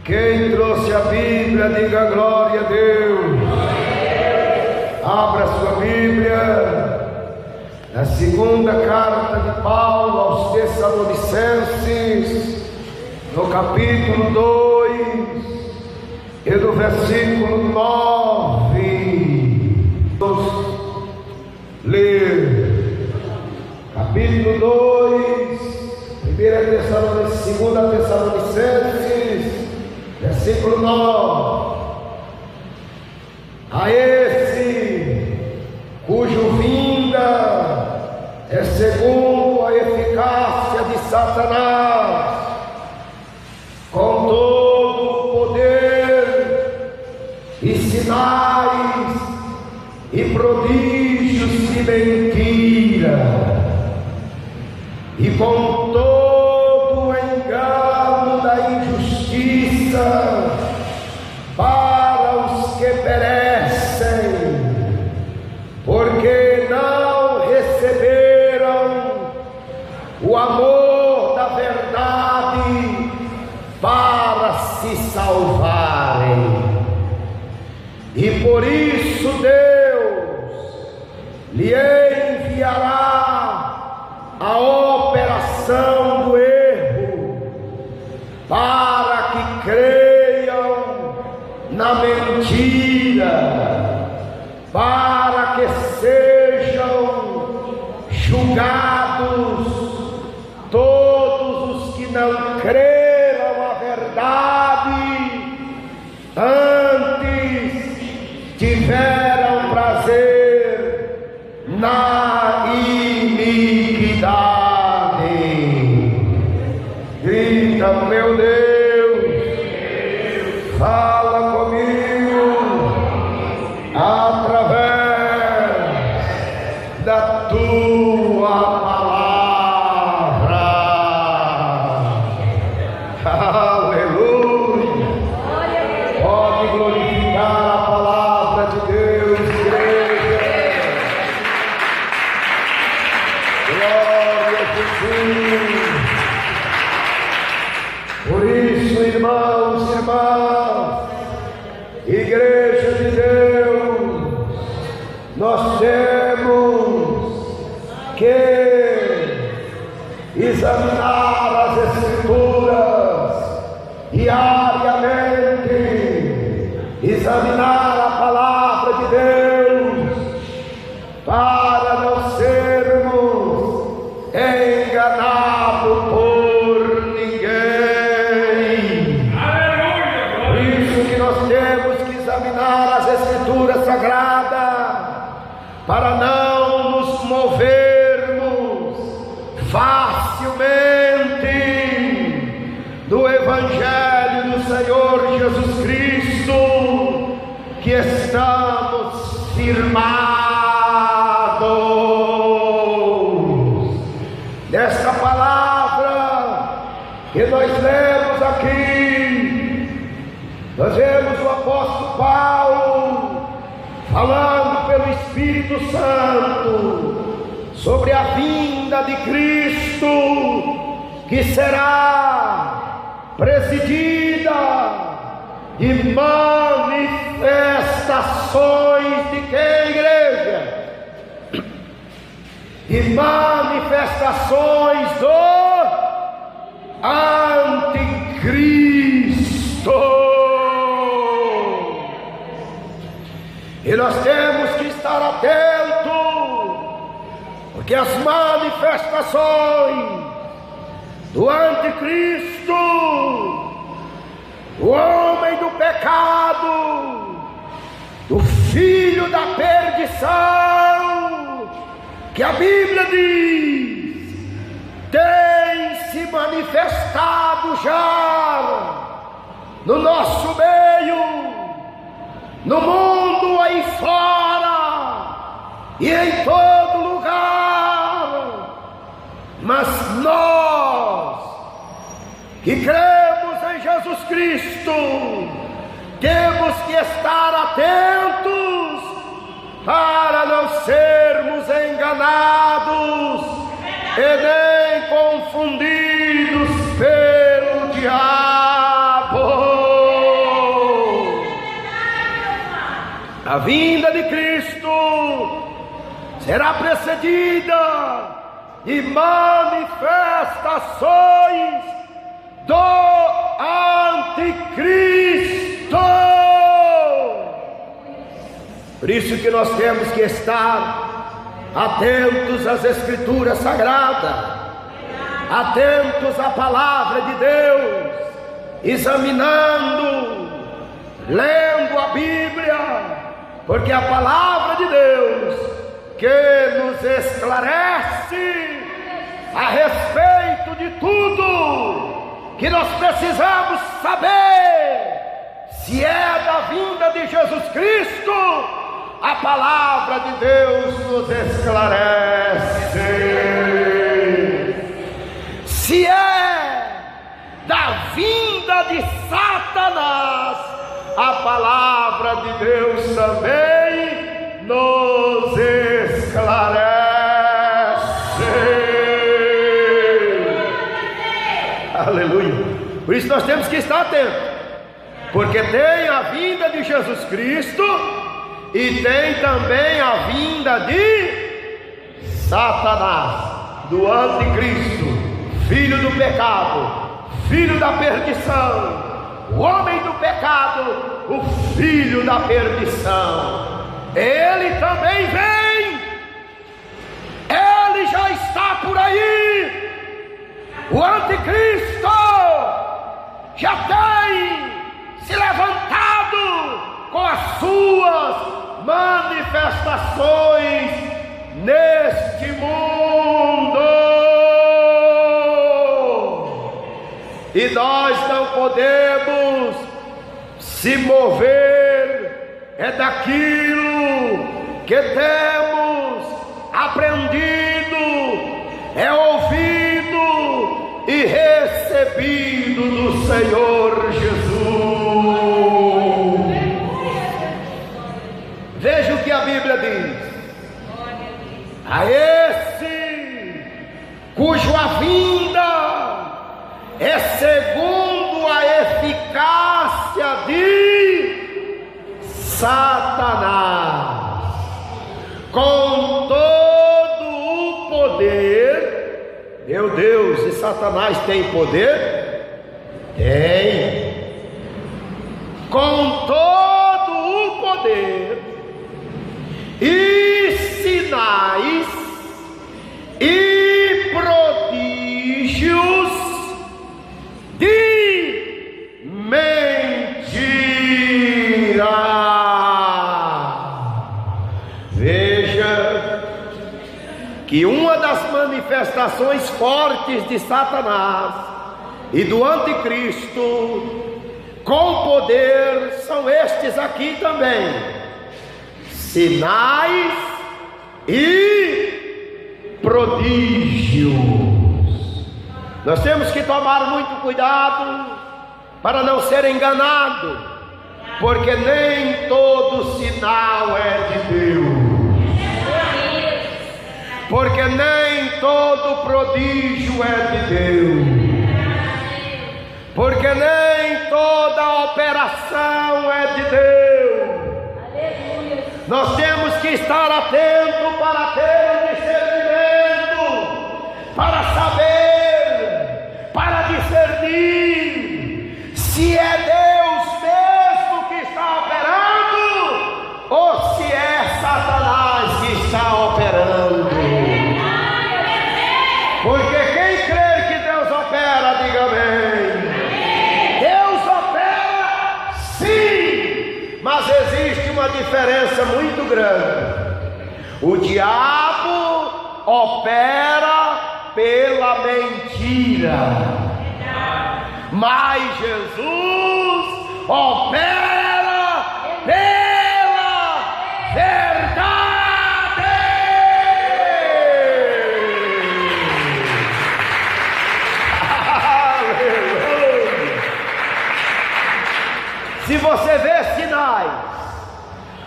Quem trouxe a Bíblia, diga glória a Deus. Abra sua Bíblia na segunda carta de Paulo aos Tessalonicenses, no capítulo 2 e no versículo 9. Vamos ler capítulo 2, 2 Tessalonicenses, versículo 9. A esse cujo vinda é segundo a eficácia de Satanás, com todo o poder e sinais e prodígios de mentira, e com todo o engano da injustiça para os que perecem, porque não receberam o amor da verdade para se salvarem. E por isso Deus lhe enviará a operação do erro, para que creiam na mentira, para que sejam julgados todos os que não creram a verdade, antes tiveram prazer na iniquidade. Grita, meu Deus, fala comigo através da tua palavra. Aleluia. Pode glorificar a palavra de Deus, igreja. Glória a Jesus. Por isso, irmãos e irmãs, igreja de Deus, nós temos que examinar as Escrituras diariamente, examinar a palavra de Deus, para não sermos enganados por ninguém. Por isso que nós temos que examinar as Escrituras Sagradas, para não nos movermos facilmente do Evangelho do Senhor Jesus Cristo, que estamos firmados nesta palavra que nós lemos aqui. Nós vemos o apóstolo Paulo falando pelo Espírito Santo sobre a vinda de Cristo, que será presidida de manifestações de que, igreja? De manifestações do anticristo. E nós temos que estar atentos, porque as manifestações do anticristo, o homem do pecado, do filho da perdição, que a Bíblia diz, tem se manifestado já no nosso meio, no mundo aí fora e em todo lugar. Mas nós que cremos em Jesus Cristo temos que estar atentos para não sermos enganados e nem confundidos pelo diabo. a vinda de Cristo será precedida de manifestações do anticristo. Por isso que nós temos que estar atentos às Escrituras Sagradas, atentos à Palavra de Deus, examinando, lendo a Bíblia, porque a Palavra de Deus que nos esclarece a respeito de tudo que nós precisamos saber. Se é da vinda de Jesus Cristo, a Palavra de Deus nos esclarece. Se é da vinda de Satanás, a Palavra de Deus também nos esclarece. Aleluia. Por isso nós temos que estar atentos, porque tem a vinda de Jesus Cristo e tem também a vinda de Satanás, do anticristo, filho do pecado, filho da perdição, o homem do pecado, o filho da perdição. Ele também vem, ele já está por aí. O anticristo já tem se levantado com as suas manifestações neste mundo, e nós não podemos se mover daquilo que temos aprendido, ouvido e recebido do Senhor Jesus. Veja o que a Bíblia diz: a esse cuja vinda é segundo a eficácia de Satanás, com todo o poder. Meu Deus, e Satanás tem poder? Tem. Com todo o poder e sinais e prodígios de mentira. Veja que uma das manifestações fortes de Satanás e do anticristo com poder são estes aqui também: sinais e prodígios. Nós temos que tomar muito cuidado para não ser enganado, porque nem todo sinal é de Deus, porque nem todo prodígio é de Deus, porque nem toda operação é de Deus. Nós temos que estar atentos para ter o discernimento, para saber, para discernir se é Deus mesmo que está operando ou se é Satanás que está operando. Porque quem crê que Deus opera, diga amém. Deus opera sim, mas existe uma diferença muito grande. O diabo opera pela mentira, mas Jesus opera pela verdade. Se você vê sinais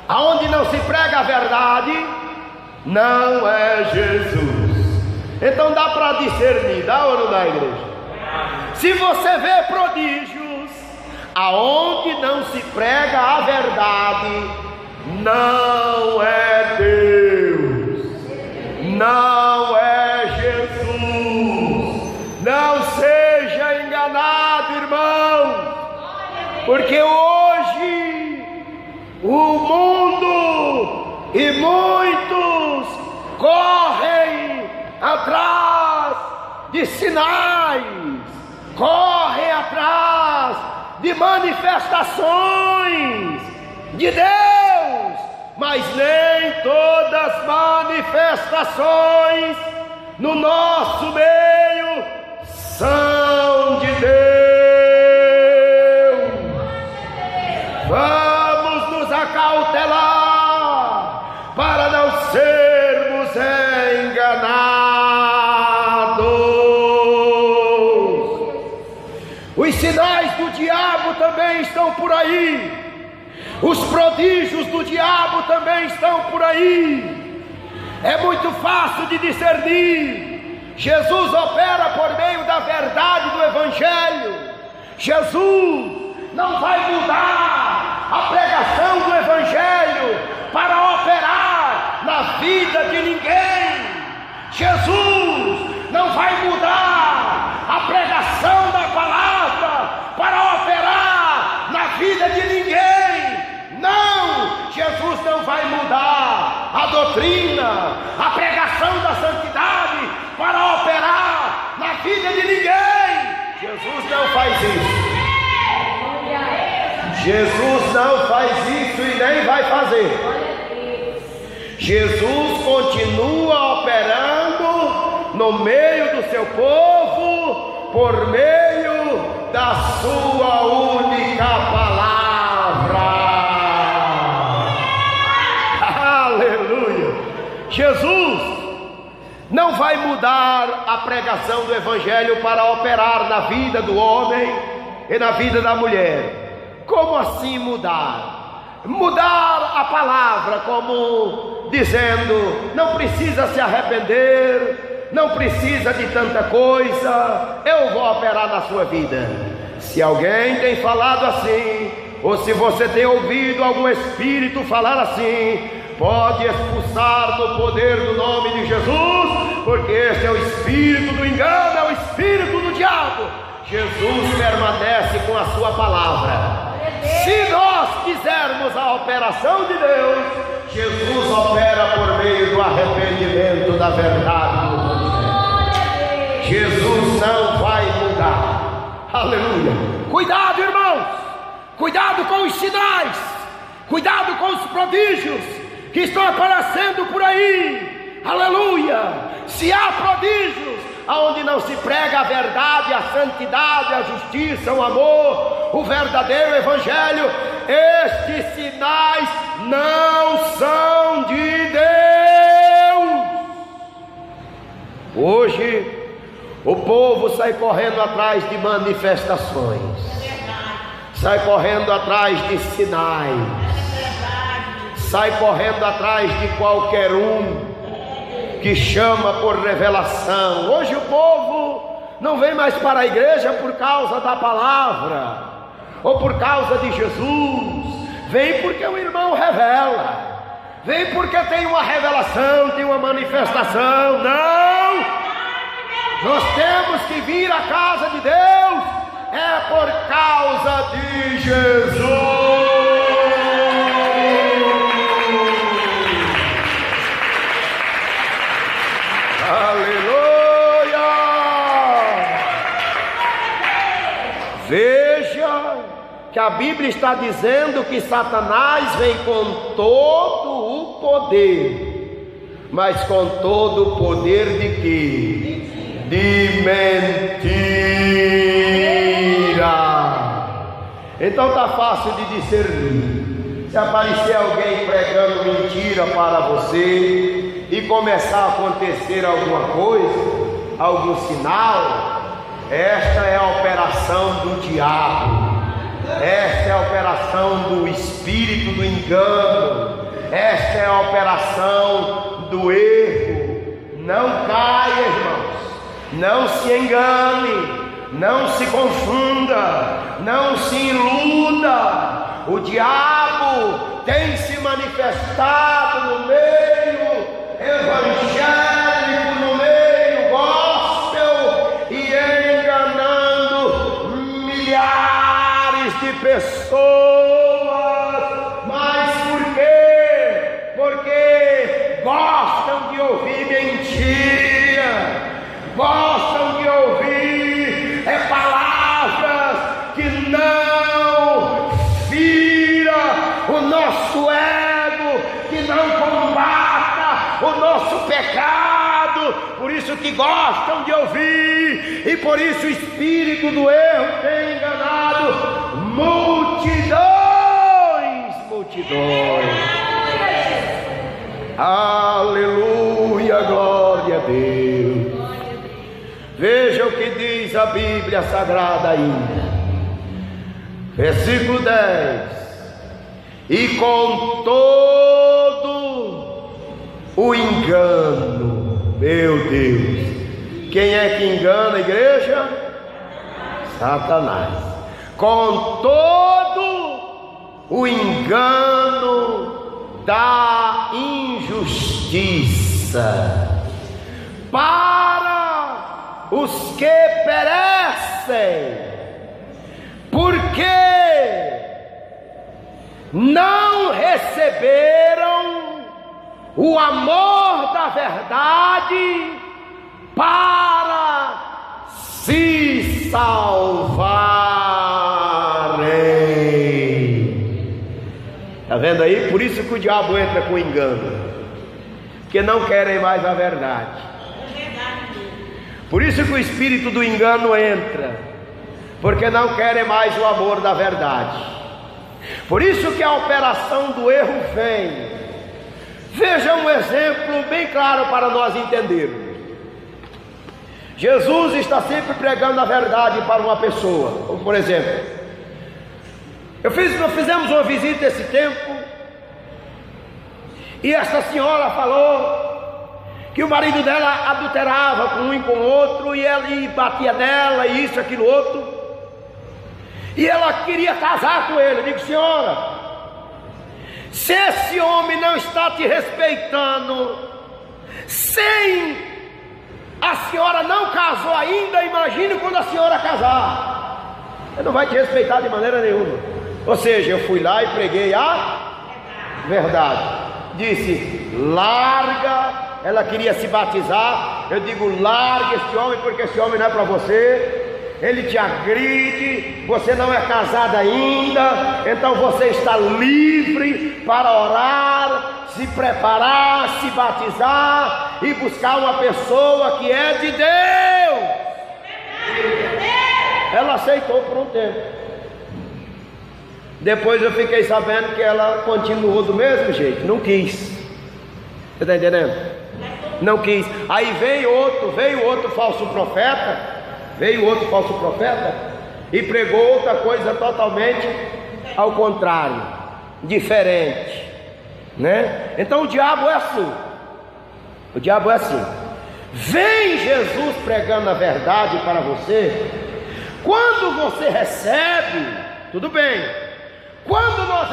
aonde não se prega a verdade, não é Jesus. Então dá para discernir, dá ou não dá, igreja? Se você vê prodígios aonde não se prega a verdade, não é Deus, não é Jesus. Não seja enganado, irmão, porque hoje o mundo e muitos correm atrás de sinais, correm atrás de manifestações de Deus, mas nem todas as manifestações no nosso meio são de Deus. Vamos nos acautelar para não sermos enganados. Os sinais do diabo também estão por aí, os prodígios do diabo também estão por aí. É muito fácil de discernir. Jesus opera por meio da verdade do Evangelho. Jesus não vai mudar a pregação do Evangelho para operar na vida de ninguém. Jesus não vai mudar a pregação da palavra para operar na vida de ninguém. Não, Jesus não vai mudar a doutrina, a pregação da santidade para operar na vida de ninguém. Jesus não faz isso. Jesus não faz isso e nem vai fazer. Jesus continua operando no meio do seu povo por meio da sua única palavra. Aleluia! Jesus não vai mudar a pregação do Evangelho para operar na vida do homem e na vida da mulher. Como assim mudar? Mudar a palavra, como dizendo, não precisa se arrepender, não precisa de tanta coisa, eu vou operar na sua vida. Se alguém tem falado assim, ou se você tem ouvido algum espírito falar assim, pode expulsar no poder do nome de Jesus, porque esse é o espírito do engano, é o espírito do diabo. Jesus permanece com a sua palavra. Se nós quisermos a operação de Deus, Jesus opera por meio do arrependimento da verdade do Evangelho. Jesus não vai mudar. Aleluia. Cuidado, irmãos, cuidado com os sinais, cuidado com os prodígios que estão aparecendo por aí. Aleluia. Se há prodígios aonde não se prega a verdade, a santidade, a justiça, o amor, o verdadeiro Evangelho, estes sinais não são de Deus. Hoje o povo sai correndo atrás de manifestações, sai correndo atrás de sinais, sai correndo atrás de qualquer um que chama por revelação. Hoje o povo não vem mais para a igreja por causa da palavra ou por causa de Jesus, vem porque o irmão revela, vem porque tem uma revelação, tem uma manifestação. Não, nós temos que vir à casa de Deus é por causa de Jesus. Aleluia! Veja que a Bíblia está dizendo que Satanás vem com todo o poder, mas com todo o poder de quê? De mentira. Então está fácil de discernir. Se aparecer alguém pregando mentira para você e começar a acontecer alguma coisa, algum sinal, esta é a operação do diabo, esta é a operação do espírito do engano, esta é a operação do erro. Não caia, irmãos, não se engane, não se confunda, não se iluda. O diabo diabo tem se manifestado no meio evangélico, no meio gospel, e enganando milhares de pessoas. Mas por quê? Porque gostam de ouvir mentira, gostam de ouvir palavras que não fira o nosso ego, que não combata o nosso pecado. Por isso que gostam de ouvir, e por isso o espírito do erro tem enganado multidões. Aleluia, glória a Deus. Veja o que diz a Bíblia Sagrada ainda, versículo 10: e com todo o engano, meu Deus, quem é que engana a igreja? Satanás. Com todo o engano da injustiça, para os que perecem, porque não receberam o amor da verdade para se salvarem. Está vendo aí? Por isso que o diabo entra com engano, porque não querem mais a verdade. Por isso que o espírito do engano entra, porque não querem mais o amor da verdade. Por isso que a operação do erro vem. Veja um exemplo bem claro para nós entendermos. Jesus está sempre pregando a verdade para uma pessoa. Como por exemplo, nós fizemos uma visita esse tempo, e essa senhora falou que o marido dela adulterava com um e com o outro, e ele batia nela, e isso, aquilo, outro, e ela queria casar com ele. Eu digo: senhora, se esse homem não está te respeitando, sem a senhora não casou ainda, imagine quando a senhora casar. Ele não vai te respeitar de maneira nenhuma. Ou seja, eu fui lá e preguei a verdade. Disse: larga. Ela queria se batizar. Eu digo: larga esse homem, porque esse homem não é para você. Ele te agride, você não é casada ainda, então você está livre para orar, se preparar, se batizar e buscar uma pessoa que é de Deus. Ela aceitou por um tempo. Depois eu fiquei sabendo que ela continuou do mesmo jeito, não quis. Você está entendendo? Não quis. Aí veio outro falso profeta. Veio outro falso profeta e pregou outra coisa totalmente ao contrário, diferente, né? Então o diabo é assim. O diabo é assim. Vem Jesus pregando a verdade para você. Quando você recebe, tudo bem. Quando nós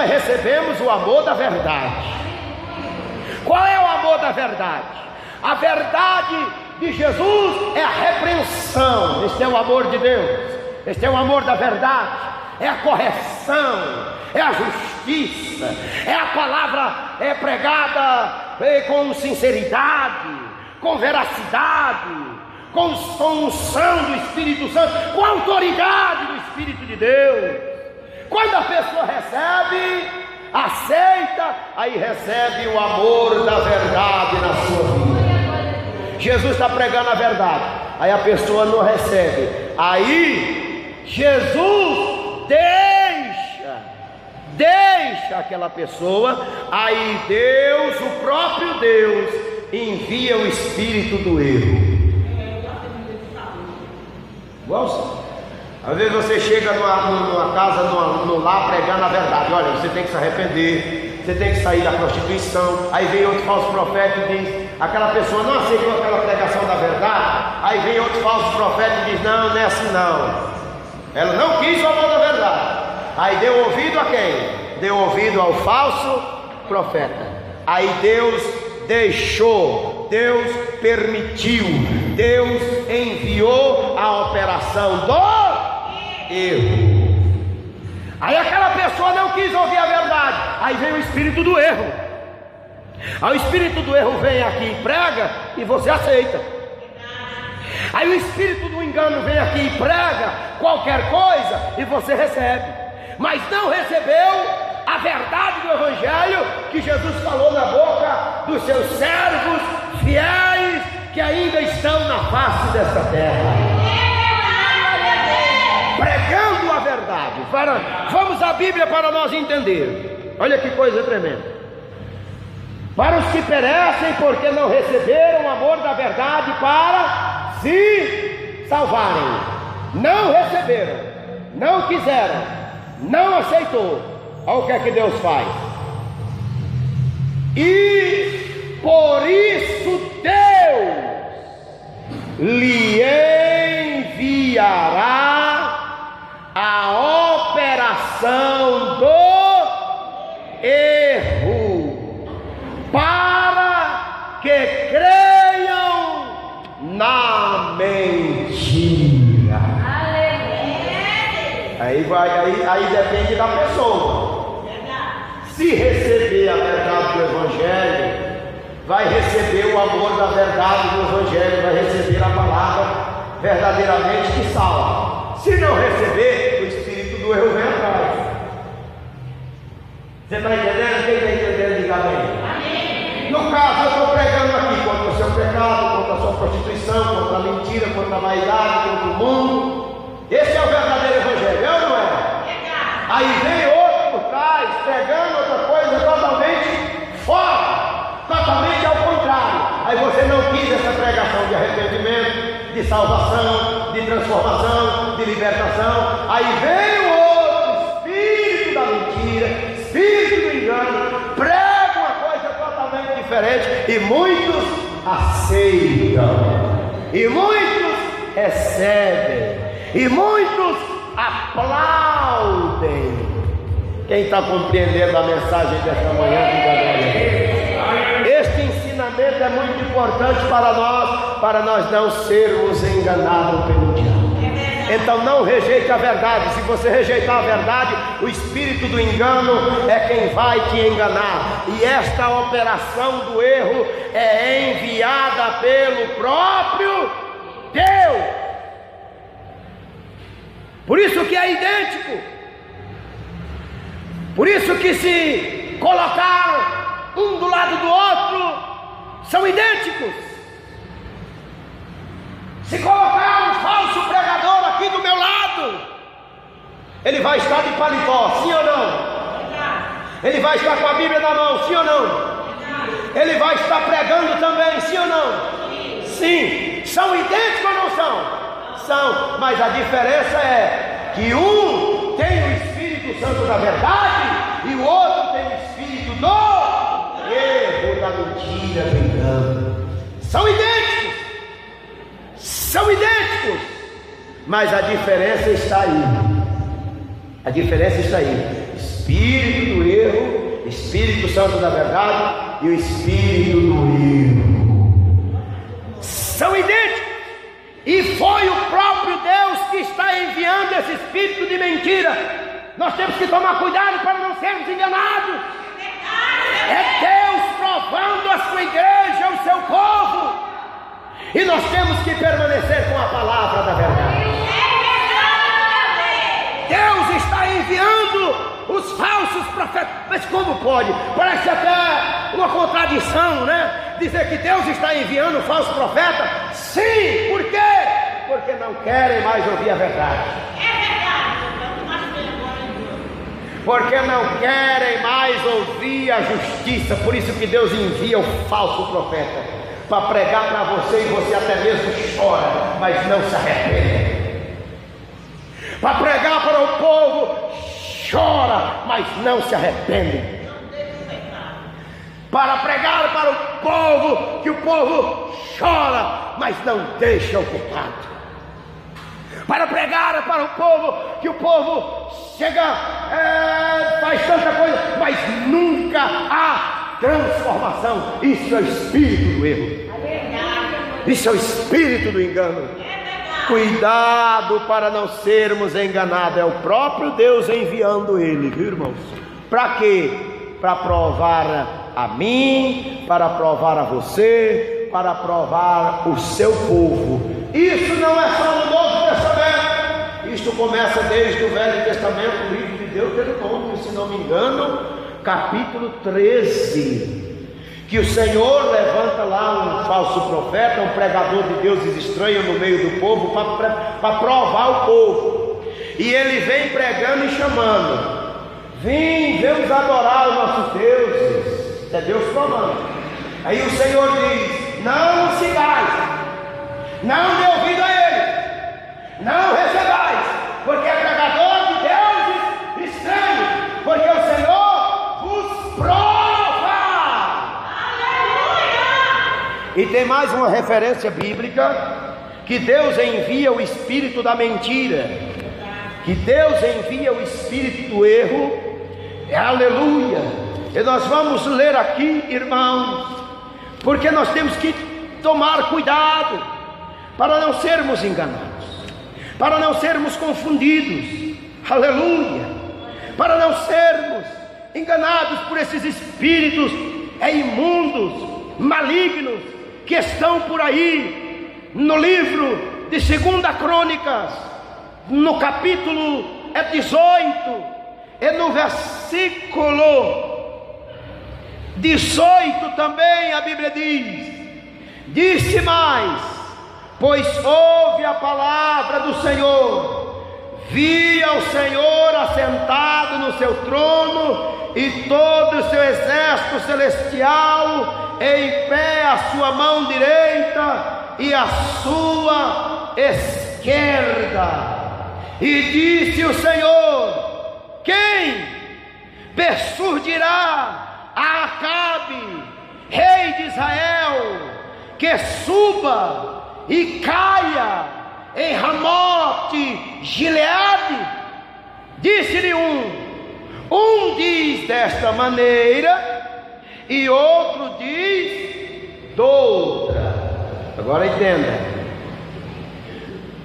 recebemos o amor da verdade. Qual é o amor da verdade? A verdade de Jesus é a repreensão. Este é o amor de Deus. Este é o amor da verdade. É a correção, é a justiça, é a palavra pregada com sinceridade, com veracidade, com unção do Espírito Santo, com autoridade do Espírito de Deus. Quando a pessoa recebe, aceita, aí recebe o amor da verdade na sua vida. Jesus está pregando a verdade, aí a pessoa não recebe, aí Jesus deixa aquela pessoa, aí Deus, o próprio Deus, envia o espírito do erro. Igual, às vezes você chega numa casa, no lar, pregando a verdade. Olha, você tem que se arrepender, você tem que sair da prostituição. Aí vem outro falso profeta e diz: aquela pessoa não aceitou aquela pregação da verdade. Aí vem outro falso profeta e diz: não, não é assim não. Ela não quis o amor da verdade. Aí deu ouvido a quem? deu ouvido ao falso profeta. Aí Deus deixou, Deus permitiu, Deus enviou a operação do erro. Aí aquela pessoa não quis ouvir a verdade, aí vem o espírito do erro. Aí o espírito do erro vem aqui e prega e você aceita. Aí o espírito do engano vem aqui e prega qualquer coisa e você recebe, mas não recebeu a verdade do Evangelho que Jesus falou na boca dos seus servos fiéis que ainda estão na face desta terra, pregando a verdade. Vamos à Bíblia para nós entender. Olha que coisa tremenda. Para os que perecem porque não receberam o amor da verdade para se salvarem. Não receberam, não quiseram, não aceitou. Olha o que é que Deus faz. E por isso Deus lhe enviará a operação do erro, para que creiam na mentira. Aí depende da pessoa. Se receber a verdade do Evangelho, vai receber o amor da verdade do Evangelho, vai receber a palavra verdadeiramente que salva. Se não receber, o espírito do erro vem atrás. Você está entendendo? Quem está entendendo? Diga amém. No caso, eu estou pregando aqui contra o seu pecado, contra a sua prostituição, contra a mentira, contra a vaidade, contra o mundo. Esse é o verdadeiro Evangelho, é ou não é? Aí vem outro por trás, pregando outra coisa totalmente fora, totalmente ao contrário. Aí você não quis essa pregação de arrependimento, de salvação, de transformação, de libertação. Aí vem o outro espírito da mentira, espírito do engano, prega uma coisa totalmente diferente, e muitos aceitam, e muitos recebem, e muitos aplaudem. Quem está compreendendo a mensagem desta manhã, este ensinamento é muito importante para nós não sermos enganados pelo diabo. Então não rejeite a verdade. Se você rejeitar a verdade, o espírito do engano é quem vai te enganar, e esta operação do erro é enviada pelo próprio Deus. Por isso que é idêntico. Por isso que se colocaram um do lado do outro, são idênticos. Se colocar um falso pregador aqui do meu lado, ele vai estar de paletó, sim ou não? Ele vai estar com a Bíblia na mão, sim ou não? Ele vai estar pregando também, sim ou não? Sim. São idênticos ou não são? São, mas a diferença é que um tem o Espírito Santo da verdade e o outro tem o Espírito do erro, da mentira, do engano. São idênticos, mas a diferença está aí. A diferença está aí: Espírito do erro, Espírito Santo da verdade e o Espírito do erro são idênticos. E foi o próprio Deus que está enviando esse espírito de mentira. Nós temos que tomar cuidado para não sermos enganados. É Deus provando a sua igreja, o seu povo, e nós temos que permanecer com a palavra da verdade. Deus está enviando os falsos profetas. Mas como pode? Parece até uma contradição, né? Dizer que Deus está enviando falso profeta. Sim, por quê? Porque não querem mais ouvir a verdade. Porque não querem mais ouvir a justiça. Por isso que Deus envia o falso profeta, para pregar para você, e você até mesmo chora, mas não se arrepende. Para pregar para o povo, chora, mas não se arrepende. Para pregar para o povo, que o povo chora, mas não deixa o pecado. Para pregar para o povo, que o povo chega, faz tanta coisa, mas nunca há transformação. Isso é o espírito do erro. Isso é o espírito do engano. Cuidado para não sermos enganados. É o próprio Deus enviando ele, viu, irmãos? Para quê? Para provar a mim, para provar a você, para provar o seu povo. Isso não é só no Novo Testamento. Isto começa desde o Velho Testamento, o livro de Deuteronômio, se não me engano, capítulo 13. Que o Senhor levanta lá um falso profeta, um pregador de deuses estranhos no meio do povo, para provar o povo. E ele vem pregando e chamando: vamos adorar os nossos deuses. Isso é Deus falando. Aí o Senhor diz: não sigais, não dê ouvido a ele, não recebais, porque é pregador de deuses estranhos, porque o Senhor vos prova. E tem mais uma referência bíblica, que Deus envia o espírito da mentira, que Deus envia o espírito do erro. Aleluia. E nós vamos ler aqui, irmãos, porque nós temos que tomar cuidado para não sermos enganados, para não sermos confundidos. Aleluia. Para não sermos enganados por esses espíritos imundos, malignos, que estão por aí. No livro de 2 Crônicas, no capítulo 18, e no versículo 18 também a Bíblia diz: disse mais, pois ouve a palavra do Senhor, via o Senhor assentado no seu trono, e todo o seu exército celestial em pé à sua mão direita e à sua esquerda. E disse o Senhor: quem persuadirá a Acabe, rei de Israel, que suba e caia em Ramote Gileade? Disse-lhe um diz desta maneira, e outro diz doutra. Agora entenda.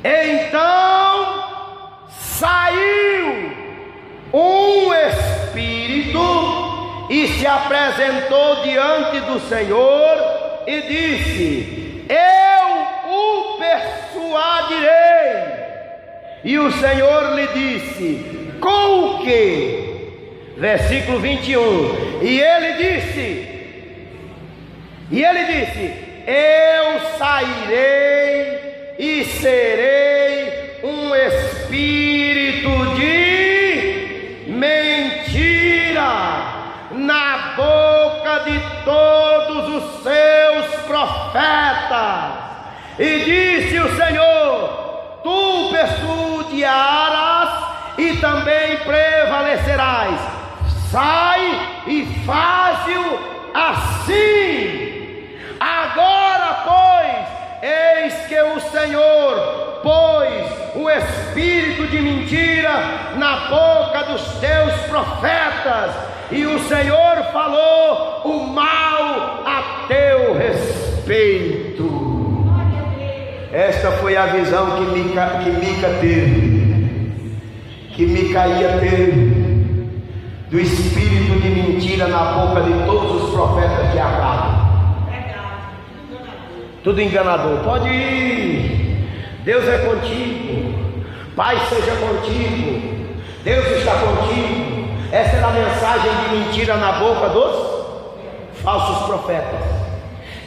Então saiu um espírito e se apresentou diante do Senhor e disse: eu o persuadirei. E o Senhor lhe disse: com o quê? Versículo 21. E ele disse: eu sairei e serei um espírito de mentira na boca de todos os seus profetas. E disse o Senhor: tu persuadirás e também prevalecerás. Sai e faze-o assim. Agora, pois, eis que o Senhor pôs o espírito de mentira na boca dos teus profetas, e o Senhor falou o mal a teu respeito. Esta foi a visão que Mica teve, que Micaía teve, do espírito de mentira na boca de todos os profetas de Acabe. Tudo enganador. Pode ir, Deus é contigo, Pai seja contigo, Deus está contigo. Essa era a mensagem de mentira na boca dos falsos profetas.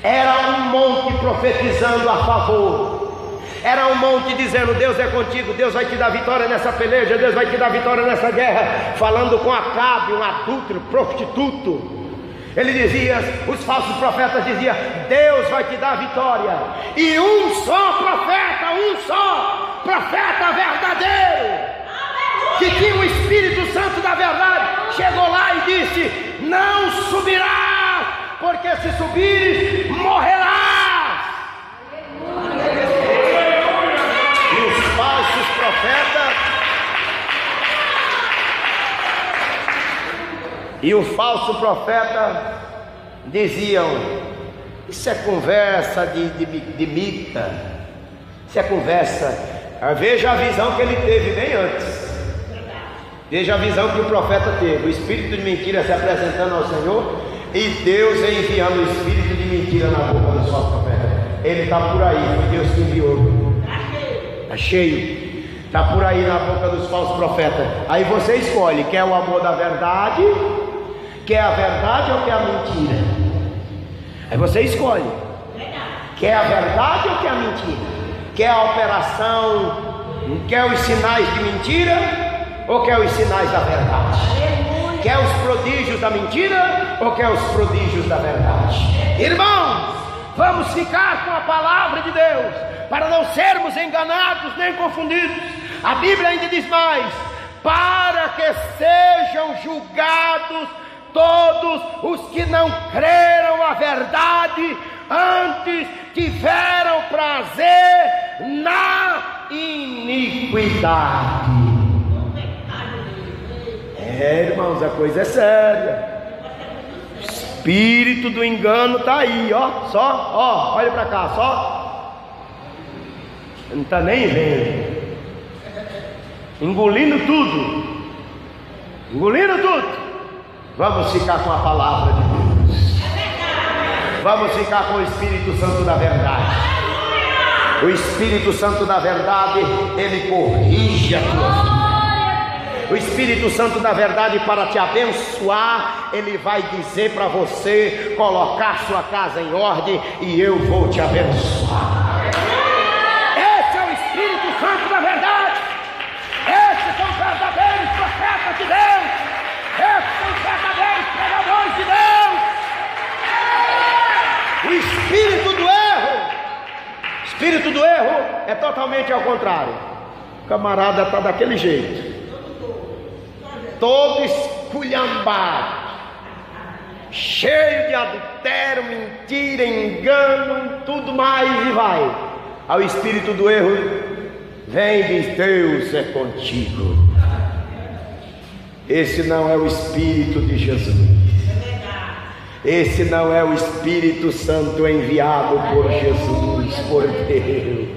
Era um monte profetizando a favor, era um monte dizendo: Deus é contigo, Deus vai te dar vitória nessa peleja, Deus vai te dar vitória nessa guerra. Falando com Acabe, um adúltero, prostituto. Ele dizia, os falsos profetas diziam: Deus vai te dar vitória. E um só profeta verdadeiro, que tinha o Espírito Santo da verdade, chegou lá e disse: não subirás, porque se subires, morrerás. E os falsos profetas E o falso profeta diziam: isso é conversa de mita, isso é conversa. Veja a visão que ele teve bem antes. Veja a visão que o profeta teve: o espírito de mentira se apresentando ao Senhor e Deus enviando o espírito de mentira na boca dos falsos profetas. Ele está por aí, foi Deus que enviou. Está cheio, está por aí na boca dos falsos profetas. Aí você escolhe: quer o amor da verdade, quer a verdade ou quer a mentira? Aí você escolhe: quer a verdade ou quer a mentira? Quer a operação, quer os sinais de mentira ou quer os sinais da verdade? Quer os prodígios da mentira ou quer os prodígios da verdade? Irmãos, vamos ficar com a palavra de Deus para não sermos enganados nem confundidos. A Bíblia ainda diz mais: para que sejam julgados todos os que não creram a verdade, antes tiveram prazer na iniquidade. Irmãos, a coisa é séria. O espírito do engano está aí, ó, olha para cá, só. Não está nem vendo. Engolindo tudo. Vamos ficar com a palavra de Deus. Vamos ficar com o Espírito Santo da verdade. O Espírito Santo da verdade, ele corrige a tua vida. O Espírito Santo da verdade, para te abençoar, ele vai dizer para você colocar sua casa em ordem, e eu vou te abençoar. Esse é o Espírito Santo da verdade. Esses são os verdadeiros profetas de Deus. Esses são os verdadeiros pregadores de Deus. O espírito do erro é totalmente ao contrário. O camarada está daquele jeito, todo esculhambado, cheio de adultério, mentira, engano, tudo mais, e vai. Ao espírito do erro vem e diz: Deus é contigo. Esse não é o Espírito de Jesus. Esse não é o Espírito Santo enviado por Jesus, por Deus.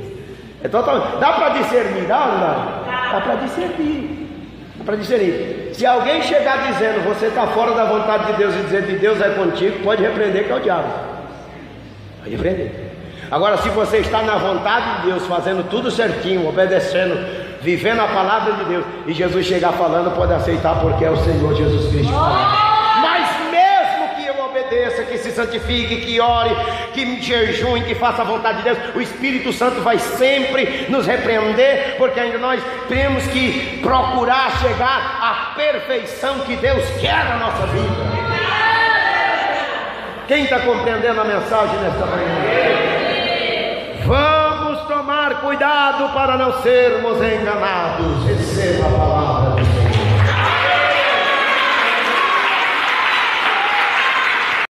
É totalmente. Dá para discernir, dá ou não? Dá para discernir. Se alguém chegar dizendo você está fora da vontade de Deus e dizer que Deus é contigo, pode repreender, que é o diabo. Pode repreender. Agora, se você está na vontade de Deus, fazendo tudo certinho, obedecendo, vivendo a palavra de Deus, e Jesus chegar falando, pode aceitar, porque é o Senhor Jesus Cristo. Mas mesmo que eu obedeça, que se santifique, que ore, que jejue, que faça a vontade de Deus, o Espírito Santo vai sempre nos repreender, porque ainda nós temos que procurar chegar à perfeição que Deus quer na nossa vida. Quem está compreendendo a mensagem nesta manhã? Vamos tomar cuidado para não sermos enganados. Receba a palavra.